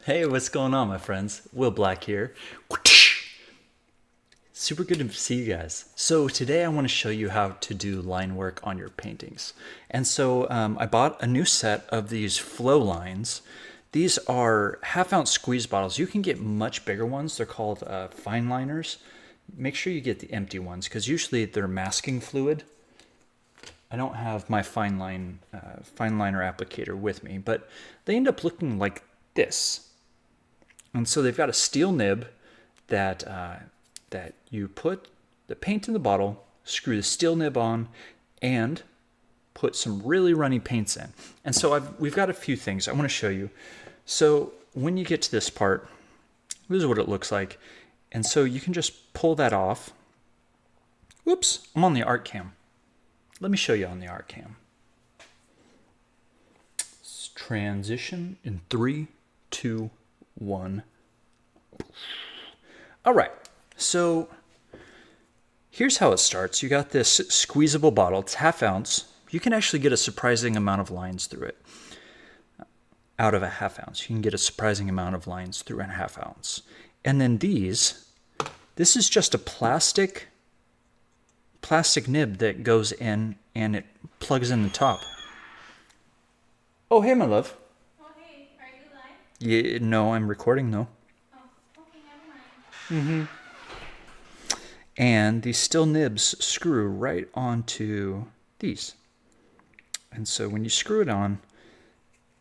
Hey, what's going on, my friends? Will Black here. Super good to see you guys. So today I want to show you how to do line work on your paintings. And so I bought a new set of these flow lines. These are half-ounce squeeze bottles. You can get much bigger ones. They're called fine liners. Make sure you get the empty ones because usually they're masking fluid. I don't have my fine liner applicator with me, but they end up looking like this. And so they've got a steel nib that that you put the paint in the bottle, screw the steel nib on, and put some really runny paints in. And so we've got a few things I want to show you. So when you get to this part, this is what it looks like. And so you can just pull that off. Whoops, I'm on the art cam. Let me show you on the art cam. Transition in 3, 2, 1. All right, so here's how it starts. You got this squeezable bottle. It's half ounce. You can actually get a surprising amount of lines through it. Out of a half ounce, you can get a surprising amount of lines through a half ounce. And then this is just a plastic nib that goes in and it plugs in the top. Oh, hey, my love. Oh, hey, are you live? Yeah, no, I'm recording though. Oh, okay, never mind. And these steel nibs screw right onto these. And so when you screw it on,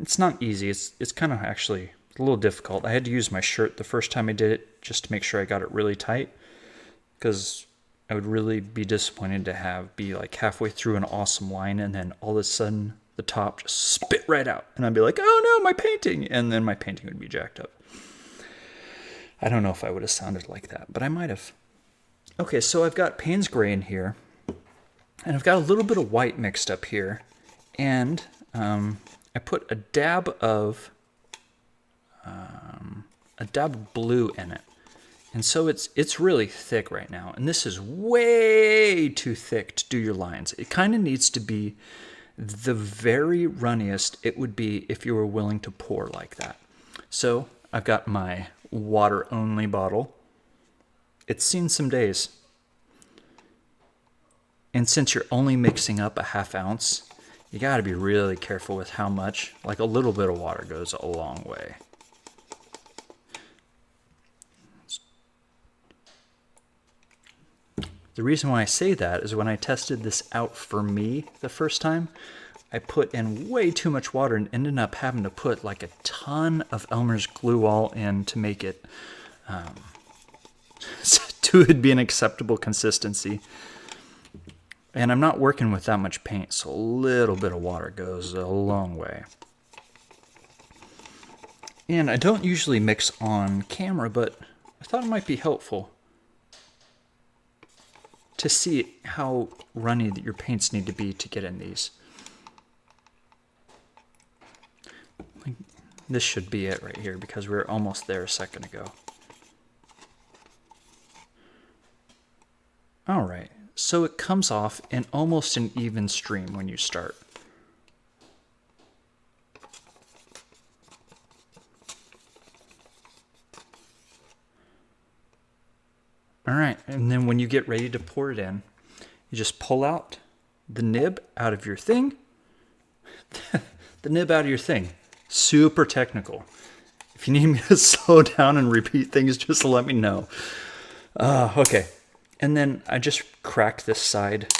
it's not easy. It's kind of actually a little difficult. I had to use my shirt the first time I did it just to make sure I got it really tight, because I would really be disappointed to be like halfway through an awesome line and then all of a sudden the top just spit right out. And I'd be like, oh no, my painting. And then my painting would be jacked up. I don't know if I would have sounded like that, but I might have. Okay, so I've got Payne's gray in here, and I've got a little bit of white mixed up here, and I put a dab of blue in it, and so it's really thick right now, and this is way too thick to do your lines. It kind of needs to be the very runniest it would be if you were willing to pour like that. So I've got my water-only bottle. It's seen some days. And since you're only mixing up a half ounce, you got to be really careful with how much. Like a little bit of water goes a long way. The reason why I say that is when I tested this out for me the first time, I put in way too much water and ended up having to put like a ton of Elmer's glue all in to make it to it be an acceptable consistency. And I'm not working with that much paint, so a little bit of water goes a long way. And I don't usually mix on camera, but I thought it might be helpful to see how runny your paints need to be to get in these. This should be it right here because we were almost there a second ago. All right, so it comes off in almost an even stream when you start. All right, and then when you get ready to pour it in, you just pull out the nib out of your thing. The nib out of your thing. Super technical. If you need me to slow down and repeat things, just let me know. Okay. And then I just cracked this side.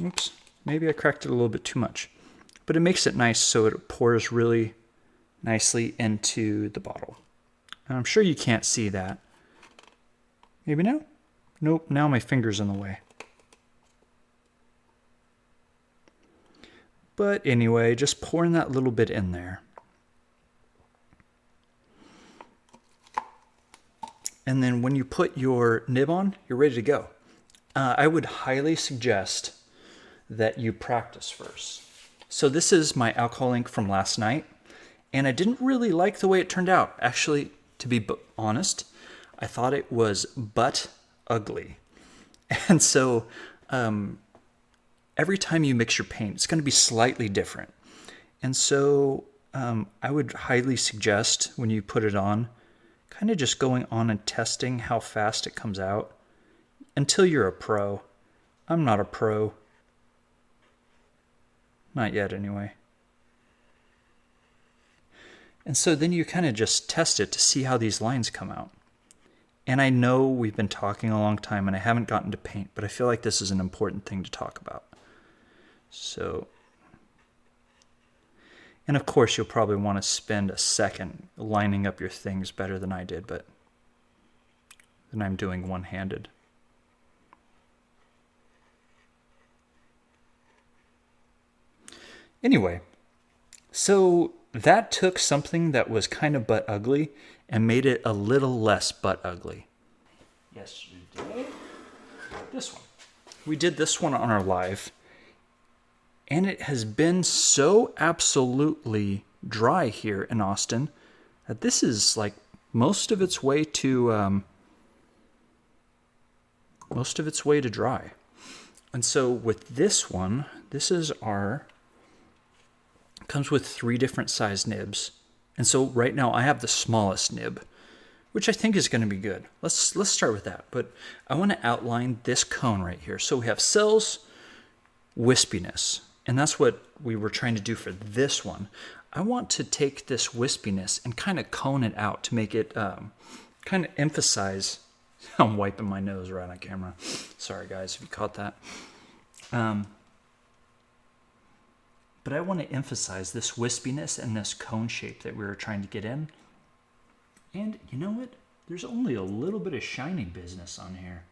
Oops, maybe I cracked it a little bit too much. But it makes it nice so it pours really nicely into the bottle. And I'm sure you can't see that. Maybe now? Nope, now my finger's in the way. But anyway, just pouring that little bit in there. And then when you put your nib on, you're ready to go. I would highly suggest that you practice first. So this is my alcohol ink from last night, and I didn't really like the way it turned out. Actually, to be honest, I thought it was but ugly. And so every time you mix your paint, it's going to be slightly different. And so I would highly suggest when you put it on, kind of just going on and testing how fast it comes out until you're a pro. I'm not a pro. Not yet, anyway. And so then you kind of just test it to see how these lines come out. And I know we've been talking a long time and I haven't gotten to paint, but I feel like this is an important thing to talk about. So, and of course you'll probably want to spend a second lining up your things better than I did, but then I'm doing one-handed. Anyway, so that took something that was kind of butt ugly and made it a little less butt ugly. Yesterday, this one. We did this one on our live, and it has been so absolutely dry here in Austin that this is like most of its way to dry. And so with this one, this is comes with 3 different size nibs. And so right now I have the smallest nib, which I think is going to be good. Let's start with that. But I want to outline this cone right here. So we have cells, wispiness, and that's what we were trying to do for this one. I want to take this wispiness and kind of cone it out to make it kind of emphasize. I'm wiping my nose right on camera. Sorry guys if you caught that. But I want to emphasize this wispiness and this cone shape that we were trying to get in. And you know what? There's only a little bit of shiny business on here.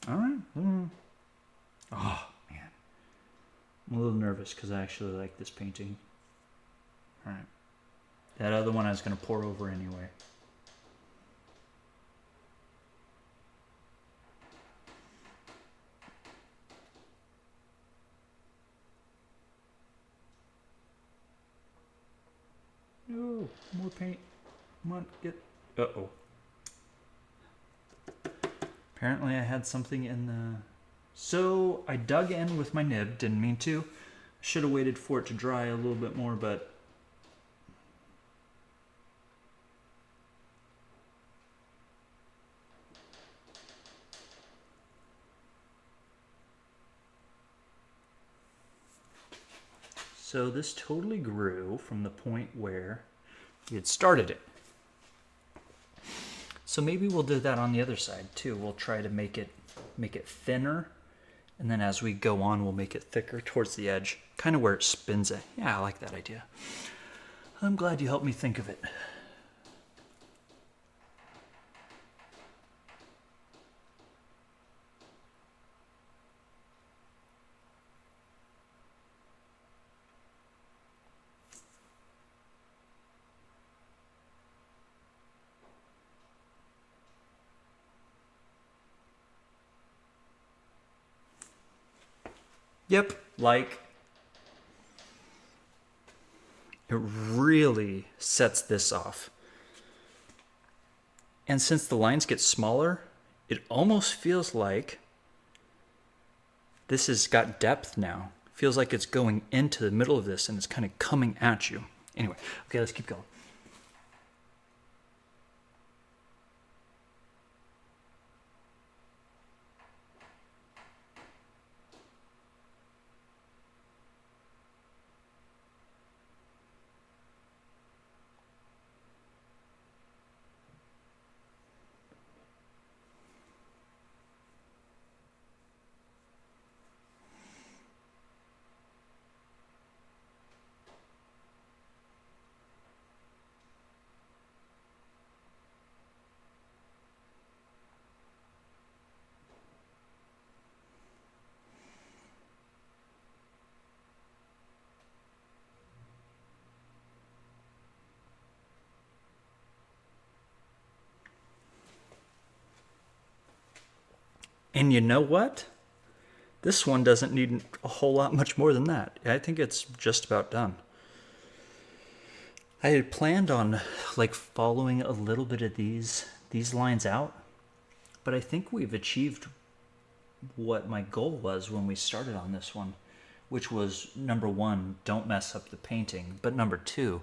All right. Oh, man. I'm a little nervous because I actually like this painting. All right. That other one I was going to pour over anyway. Oh, more paint. Come on, get... Uh-oh. Apparently I had something in the... So I dug in with my nib, didn't mean to. Should have waited for it to dry a little bit more, but... So this totally grew from the point where we had started it. So maybe we'll do that on the other side too. We'll try to make it thinner, and then as we go on, we'll make it thicker towards the edge, kind of where it spins it. Yeah, I like that idea. I'm glad you helped me think of it. Yep, like, it really sets this off. And since the lines get smaller, it almost feels like this has got depth now. It feels like it's going into the middle of this and it's kind of coming at you. Anyway, okay, let's keep going. And you know what? This one doesn't need a whole lot much more than that. I think it's just about done. I had planned on like following a little bit of these lines out, but I think we've achieved what my goal was when we started on this one, which was number one, don't mess up the painting, but number two,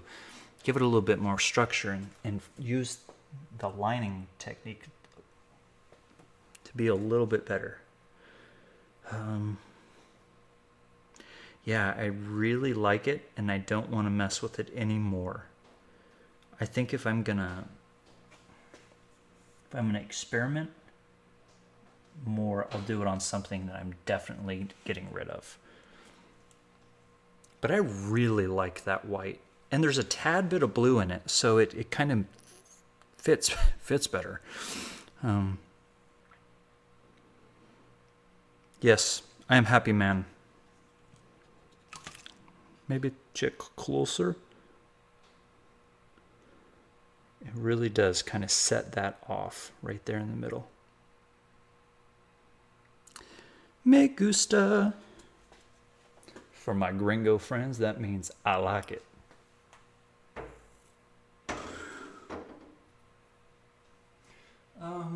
give it a little bit more structure and use the lining technique to be a little bit better. Yeah, I really like it, and I don't want to mess with it anymore. I think if I'm gonna experiment more, I'll do it on something that I'm definitely getting rid of. But I really like that white. And there's a tad bit of blue in it, so it kind of fits better. Yes, I am happy, man. Maybe check closer. It really does kind of set that off right there in the middle. Me gusta. For my gringo friends, that means I like it.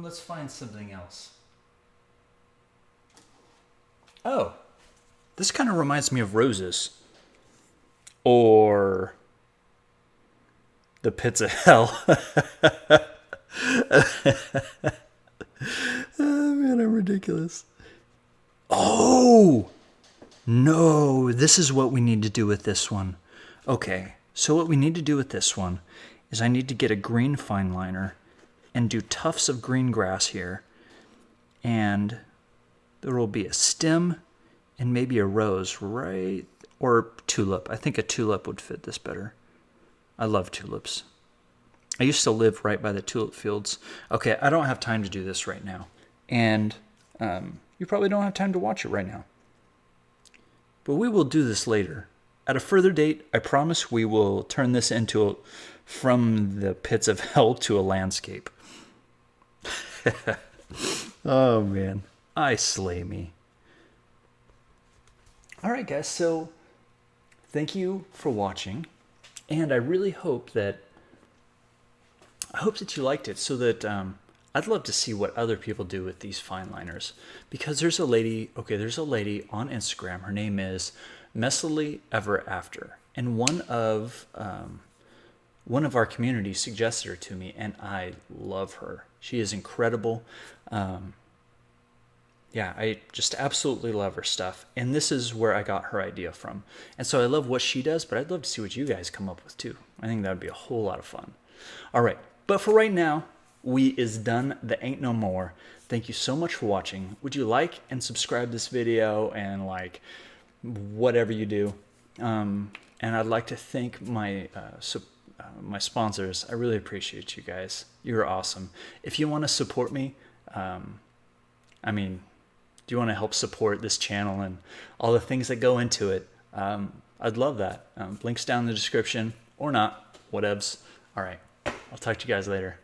Let's find something else. Oh, this kind of reminds me of roses. Or the pits of hell. Oh, man, I'm ridiculous. Oh! No, this is what we need to do with this one. Okay, so what we need to do with this one is I need to get a green fine liner and do tufts of green grass here. And there will be a stem and maybe a rose, right? Or tulip. I think a tulip would fit this better. I love tulips. I used to live right by the tulip fields. Okay, I don't have time to do this right now. And you probably don't have time to watch it right now. But we will do this later. At a further date, I promise we will turn this into from the pits of hell to a landscape. Oh, man. I slay me. All right, guys. So thank you for watching. And I really hope that you liked it, so that I'd love to see what other people do with these fine liners, because there's a lady on Instagram. Her name is Messily Ever After, and one of our community suggested her to me, and I love her. She is incredible. Yeah, I just absolutely love her stuff, and this is where I got her idea from. And so I love what she does, but I'd love to see what you guys come up with too. I think that would be a whole lot of fun. All right, but for right now, we is done. The ain't no more. Thank you so much for watching. Would you like and subscribe this video and like whatever you do? And I'd like to thank my my sponsors. I really appreciate you guys. You're awesome. If you want to support me, do you want to help support this channel and all the things that go into it? I'd love that. Links down in the description, or not, whatevs. All right, I'll talk to you guys later.